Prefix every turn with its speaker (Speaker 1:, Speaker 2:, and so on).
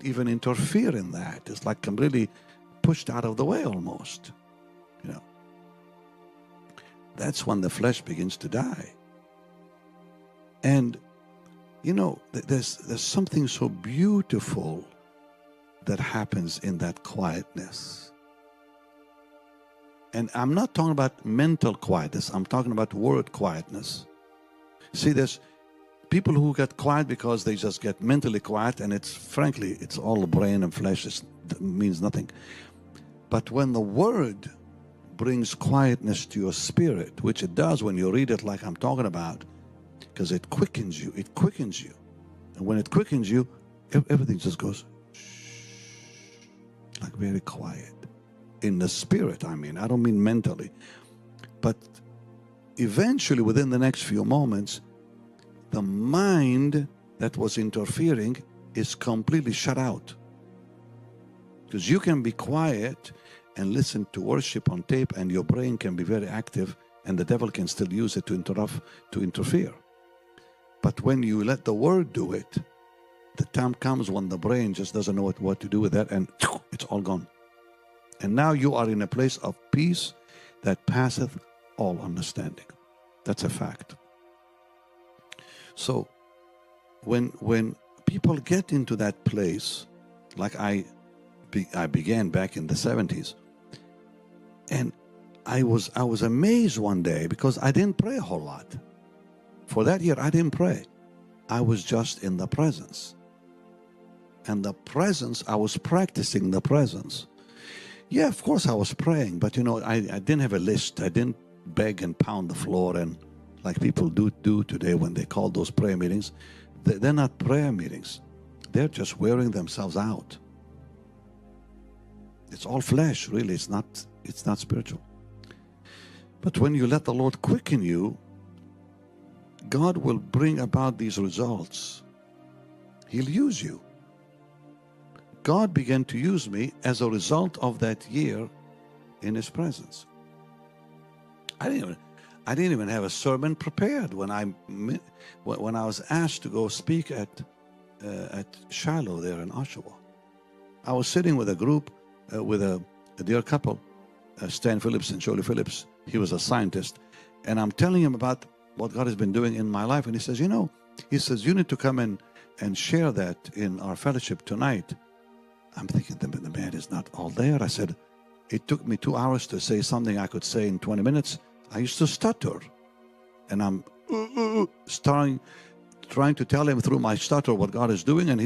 Speaker 1: can't even interfere in that. It's like completely pushed out of the way almost. You know, that's when the flesh begins to die. And you know, there's something so beautiful that happens in that quietness. And I'm not talking about mental quietness. I'm talking about word quietness. See, there's people who get quiet because they just get mentally quiet, and it's frankly, it's all brain and flesh. It means nothing. But when the word brings quietness to your spirit, which it does when you read it like I'm talking about, because it quickens you. It quickens you. And when it quickens you, everything just goes like very quiet. In the spirit, I mean. I don't mean mentally. But eventually, within the next few moments, the mind that was interfering is completely shut out. Because you can be quiet and listen to worship on tape, and your brain can be very active, and the devil can still use it to interfere. But when you let the word do it, the time comes when the brain just doesn't know what to do with that, and it's all gone. And now you are in a place of peace that passeth all understanding. That's a fact. So when people get into that place, like I began back in the 70s, and I was amazed one day because I didn't pray a whole lot. For that year, I didn't pray. I was just in the presence. And the presence, I was practicing the presence. Yeah, of course I was praying, but you know, I didn't have a list. I didn't beg and pound the floor and like people do today when they call those prayer meetings. They're not prayer meetings. They're just wearing themselves out. It's all flesh, really. It's not spiritual. But when you let the Lord quicken you, God will bring about these results. He'll use you. God began to use me as a result of that year in His presence. I didn't even have a sermon prepared when I was asked to go speak at Shiloh there in Oshawa. I was sitting with a group with a dear couple, Stan Phillips and Jolie Phillips. He was a scientist, and I'm telling him about what God has been doing in my life, and he says, you know, you need to come in and share that in our fellowship tonight. I'm thinking the man is not all there. I said, it took me 2 hours to say something I could say in 20 minutes. I used to stutter. And I'm trying to tell him through my stutter what God is doing. And he